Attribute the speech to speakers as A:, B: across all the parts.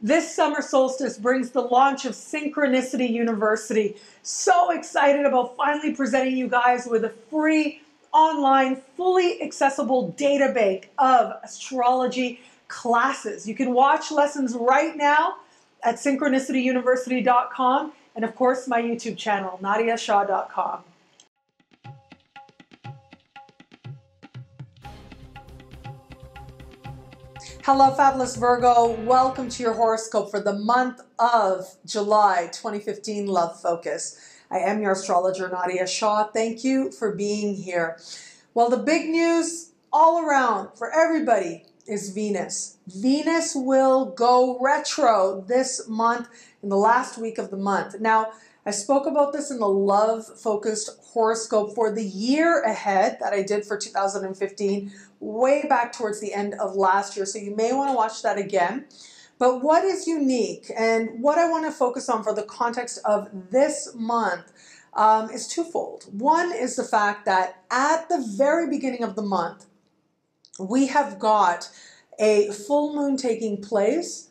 A: This summer solstice brings the launch of Synchronicity University. So excited about finally presenting you guys with a free, online, fully accessible data bank of astrology classes. You can watch lessons right now at synchronicityuniversity.com and of course my YouTube channel, nadiyashah.com. Hello, fabulous Virgo. Welcome to your horoscope for the month of July 2015 Love Focus. I am your astrologer, Nadiya Shah. Thank you for being here. Well, the big news all around for everybody is Venus. Venus will go retro this month in the last week of the month. Now, I spoke about this in the love-focused horoscope for the year ahead that I did for 2015, way back towards the end of last year, so you may want to watch that again. But what is unique and what I want to focus on for the context of this month is twofold. One is the fact that at the very beginning of the month, we have got a full moon taking place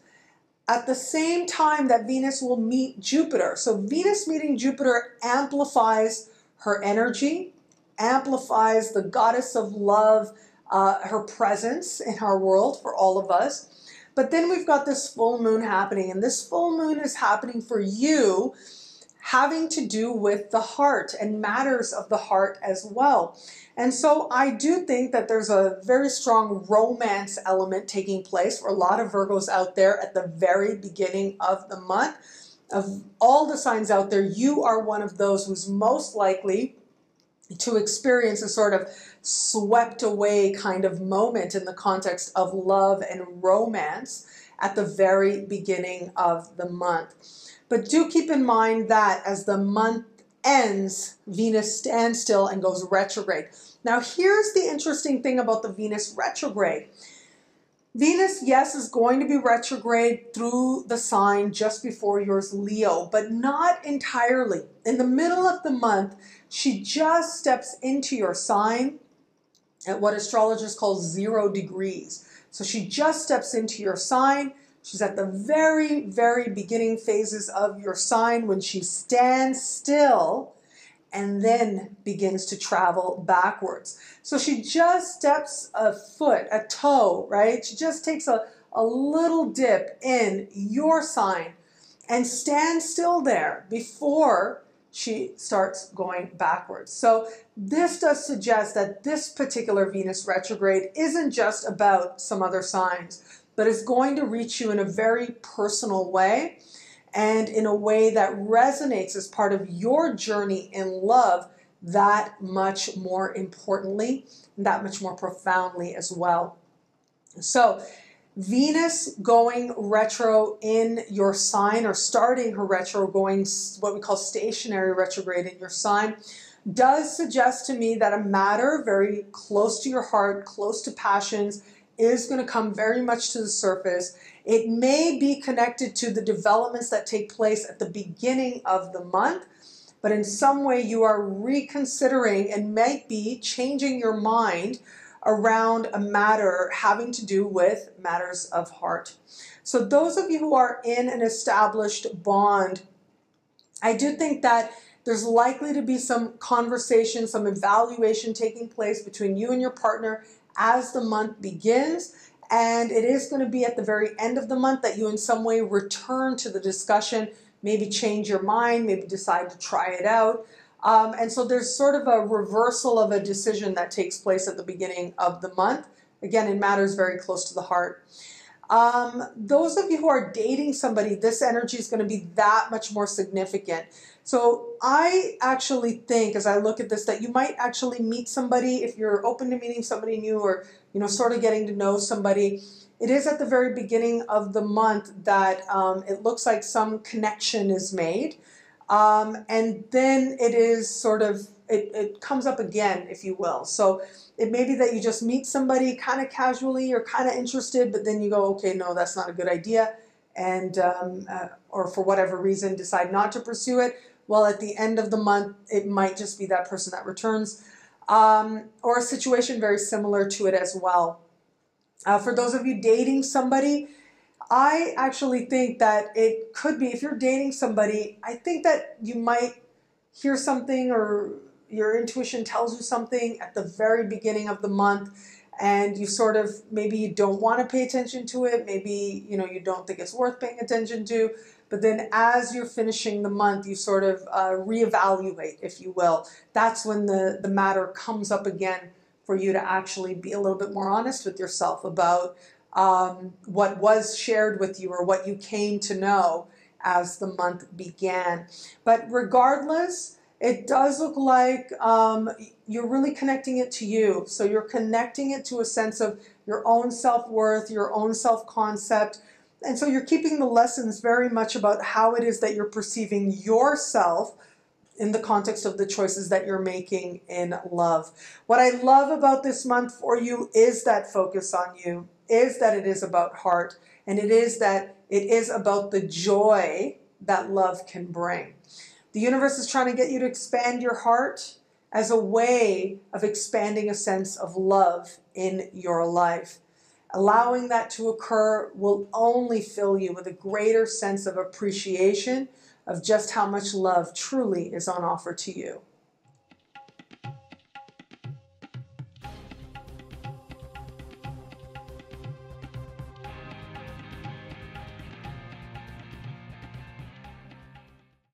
A: at the same time that Venus will meet Jupiter. So Venus meeting Jupiter amplifies her energy, amplifies the goddess of love, her presence in our world for all of us. But then we've got this full moon happening, and this full moon is happening for you, having to do with the heart and matters of the heart as well. And so I do think that there's a very strong romance element taking place for a lot of Virgos out there at the very beginning of the month. Of all the signs out there, you are one of those who's most likely to experience a sort of swept away kind of moment in the context of love and romance at the very beginning of the month. But do keep in mind that as the month ends, Venus stands still and goes retrograde. Now, here's the interesting thing about the Venus retrograde. Venus, yes, is going to be retrograde through the sign just before yours, Leo, but not entirely. In the middle of the month, she just steps into your sign at what astrologers call 0 degrees. So she just steps into your sign. She's at the very, very beginning phases of your sign when she stands still and then begins to travel backwards. So she just steps a foot, a toe, right? She just takes a little dip in your sign and stands still there before she starts going backwards. So this does suggest that this particular Venus retrograde isn't just about some other signs, but it's going to reach you in a very personal way and in a way that resonates as part of your journey in love that much more importantly, and that much more profoundly as well. So Venus going retro in your sign, or starting her retro, going what we call stationary retrograde in your sign, does suggest to me that a matter very close to your heart, close to passions, is going to come very much to the surface. It may be connected to the developments that take place at the beginning of the month, but in some way you are reconsidering and might be changing your mind around a matter having to do with matters of heart. So those of you who are in an established bond, I do think that there's likely to be some conversation, some evaluation taking place between you and your partner as the month begins, and it is going to be at the very end of the month that you in some way return to the discussion, maybe change your mind, maybe decide to try it out. And so there's sort of a reversal of a decision that takes place at the beginning of the month. Again, it matters very close to the heart. Those of you who are dating somebody, this energy is going to be that much more significant. So I actually think, as I look at this, that you might actually meet somebody if you're open to meeting somebody new, or sort of getting to know somebody. It is at the very beginning of the month that it looks like some connection is made, and then it is sort of it comes up again, if you will. So it may be that you just meet somebody kind of casually or kind of interested, but then you go, okay, no, that's not a good idea, and or for whatever reason decide not to pursue it. Well, at the end of the month, it might just be that person that returns, or a situation very similar to it as well. For those of you dating somebody, I actually think that it could be, if you're dating somebody, I think that you might hear something, or your intuition tells you something at the very beginning of the month, and you sort of, maybe you don't want to pay attention to it, maybe you don't think it's worth paying attention to, but then as you're finishing the month, you sort of reevaluate, if you will. That's when the matter comes up again for you to actually be a little bit more honest with yourself about what was shared with you, or what you came to know as the month began. But regardless, it does look like you're really connecting it to you. So you're connecting it to a sense of your own self-worth, your own self-concept. And so you're keeping the lessons very much about how it is that you're perceiving yourself in the context of the choices that you're making in love. What I love about this month for you is that focus on you, is that it is about heart, and it is that it is about the joy that love can bring. The universe is trying to get you to expand your heart as a way of expanding a sense of love in your life. Allowing that to occur will only fill you with a greater sense of appreciation of just how much love truly is on offer to you.